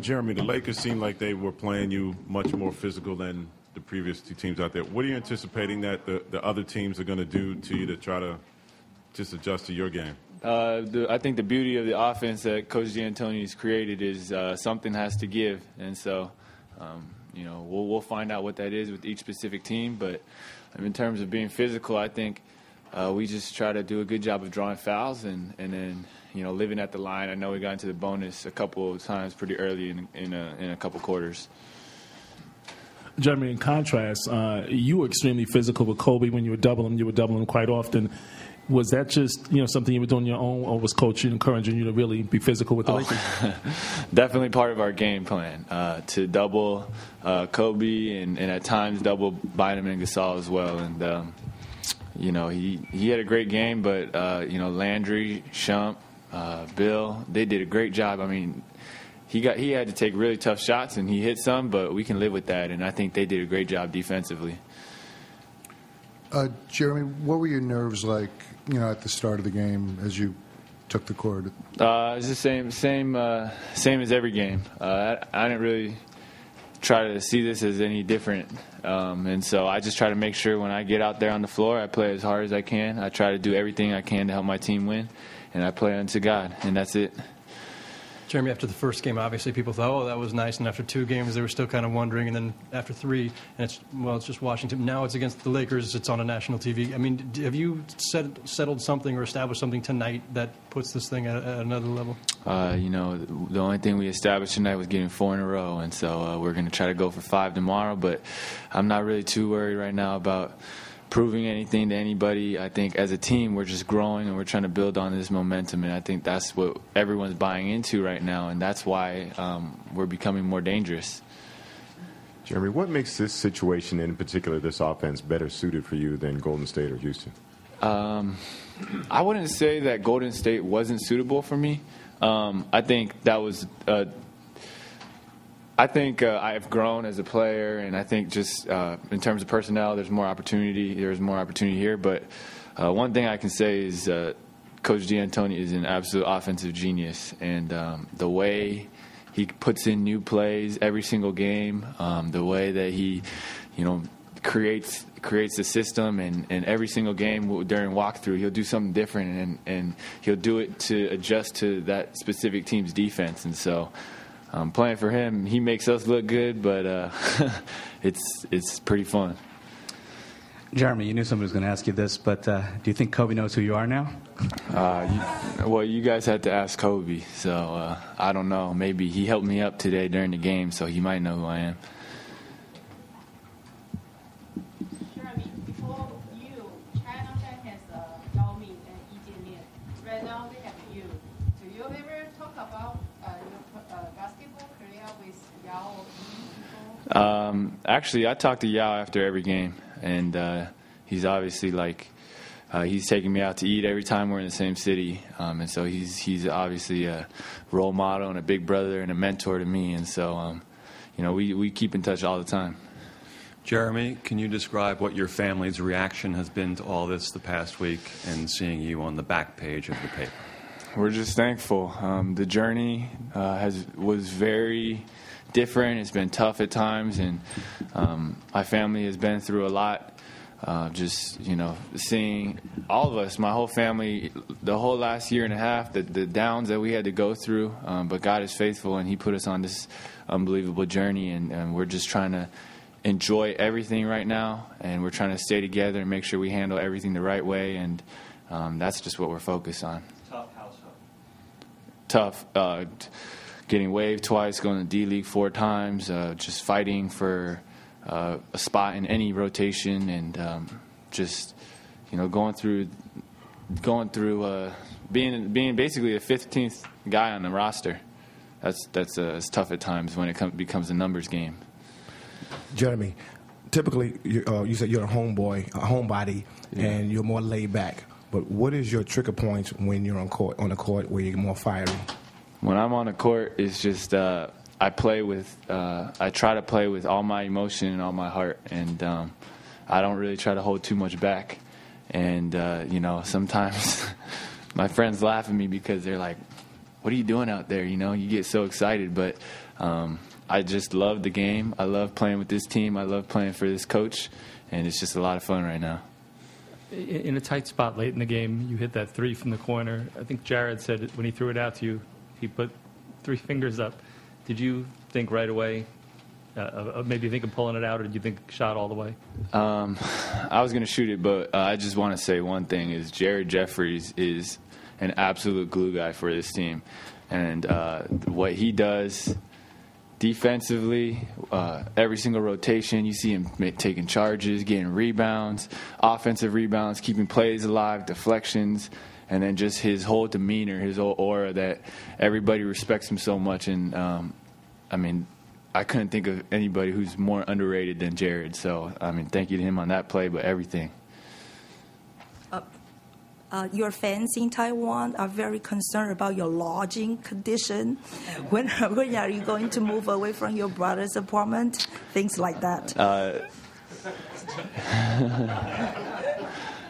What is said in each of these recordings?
Jeremy, the Lakers seemed like they were playing you much more physical than the previous two teams out there. What are you anticipating that the other teams are going to do to you to try to just adjust to your game? I think the beauty of the offense that Coach D'Antoni's created is something has to give. And so, we'll find out what that is with each specific team. But in terms of being physical, I think we just try to do a good job of drawing fouls and then, living at the line. I know we got into the bonus a couple of times pretty early in a couple quarters. Jeremy, in contrast, you were extremely physical with Kobe when you were doubling. You were doubling him quite often. Was that just something you were doing on your own, or was Coach encouraging you to really be physical with the Lakers? Definitely part of our game plan to double Kobe and at times double Bynum and Gasol as well. And he had a great game, but Landry, Shump, Bill, they did a great job. I mean, he had to take really tough shots and he hit some, but we can live with that. And I think they did a great job defensively. Jeremy, what were your nerves like, at the start of the game as you took the court? It's the same as every game. I didn't really try to see this as any different, and so I just try to make sure when I get out there on the floor, I play as hard as I can. I try to do everything I can to help my team win, and I play unto God, and that's it. Jeremy, after the first game, obviously people thought, oh, that was nice. And after 2 games, they were still kind of wondering. And then after 3, and it's just Washington. Now it's against the Lakers. It's on a national TV. I mean, have you settled something or established something tonight that puts this thing at another level? The only thing we established tonight was getting 4 in a row. And so we're going to try to go for 5 tomorrow. But I'm not really too worried right now about proving anything to anybody. I think as a team we're just growing and we're trying to build on this momentum, and I think that's what everyone's buying into right now, and that's why we're becoming more dangerous. Jeremy, what makes this situation, in particular this offense, better suited for you than Golden State or Houston? I wouldn't say that Golden State wasn't suitable for me. I think that was I've grown as a player, and I think just in terms of personnel, there's more opportunity. There's more opportunity here. But one thing I can say is Coach D'Antoni is an absolute offensive genius, and the way he puts in new plays every single game, the way that he, creates the system, and every single game during walkthrough, he'll do something different, and he'll do it to adjust to that specific team's defense, and so. Playing for him, he makes us look good, but it's pretty fun. Jeremy, you knew somebody was going to ask you this, but do you think Kobe knows who you are now? You guys had to ask Kobe, so I don't know. Maybe he helped me up today during the game, so he might know who I am. Jeremy, before you, China has Yao Ming and Yi Jianlian. Right now they have you. Do you ever talk about your basketball career with Yao or Yi? Actually, I talk to Yao after every game, and he's obviously he's taking me out to eat every time we're in the same city, and so he's obviously a role model and a big brother and a mentor to me, and so we keep in touch all the time. Jeremy, can you describe what your family's reaction has been to all this the past week and seeing you on the back page of the paper? We're just thankful. The journey was very different. It's been tough at times, and my family has been through a lot. Seeing all of us, my whole family, the whole last year and a half, the downs that we had to go through. But God is faithful, and He put us on this unbelievable journey, and we're just trying to enjoy everything right now, and we're trying to stay together and make sure we handle everything the right way, and that's just what we're focused on. Tough. Getting waived twice, going to D-League 4 times, just fighting for a spot in any rotation, and going through being basically a 15th guy on the roster. That's tough at times when it becomes a numbers game. Jeremy, typically you said you're a homebody, and you're more laid back. But what is your trigger points when you're on the court where you're more fiery? When I'm on the court, it's just I try to play with all my emotion and all my heart, and I don't really try to hold too much back. And sometimes my friends laugh at me because they're like, what are you doing out there? You get so excited. But I just love the game. I love playing with this team. I love playing for this coach, and it's just a lot of fun right now. In a tight spot late in the game, you hit that three from the corner. I think Jared said when he threw it out to you, he put 3 fingers up. Did you think right away, maybe think of pulling it out, or did you think shot all the way? I was going to shoot it, but I just want to say one thing is Jared Jeffries is an absolute glue guy for this team. And what he does defensively, every single rotation, you see him taking charges, getting rebounds, offensive rebounds, keeping plays alive, deflections, and then just his whole demeanor, his whole aura that everybody respects him so much. And, I couldn't think of anybody who's more underrated than Jared. So, thank you to him on that play, but everything. Your fans in Taiwan are very concerned about your lodging condition. When are you going to move away from your brother's apartment? Things like that.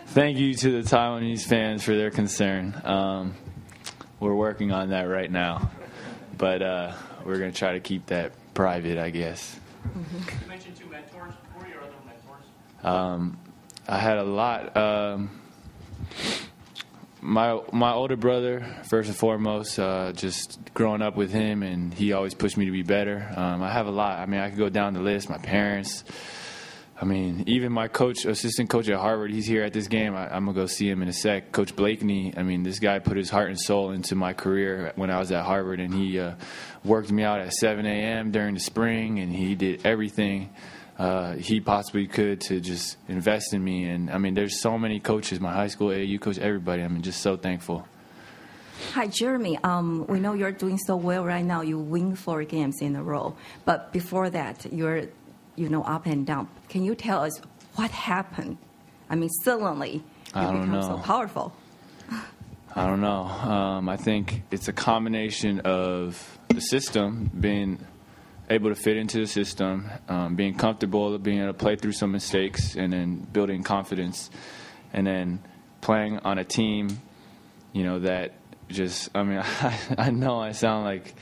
Thank you to the Taiwanese fans for their concern. We're working on that right now. But we're going to try to keep that private, I guess. Mm-hmm. You mentioned 2 mentors. Who are your other mentors? I had a lot. My older brother, first and foremost, just growing up with him, and he always pushed me to be better. I have a lot. I could go down the list. My parents. Even my assistant coach at Harvard, he's here at this game. I'm going to go see him in a sec. Coach Blakeney, this guy put his heart and soul into my career when I was at Harvard, and he worked me out at 7 a.m. during the spring, and he did everything he possibly could to just invest in me. And, there's so many coaches, my high school AAU coach, everybody. Just so thankful. Hi, Jeremy. We know you're doing so well right now. You win 4 games in a row. But before that, you're up and down. Can you tell us what happened? Suddenly you become so powerful. I don't know. I think it's a combination of the system, being able to fit into the system, being comfortable, being able to play through some mistakes, and then building confidence, and then playing on a team, that just, I know I sound like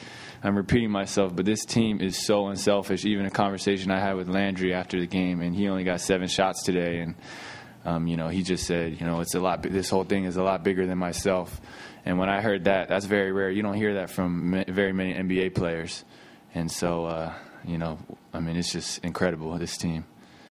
I'm repeating myself, but this team is so unselfish. Even a conversation I had with Landry after the game, and he only got 7 shots today, and he just said, it's a lot. This whole thing is a lot bigger than myself. And when I heard that, that's very rare. You don't hear that from very many NBA players, and so it's just incredible, this team.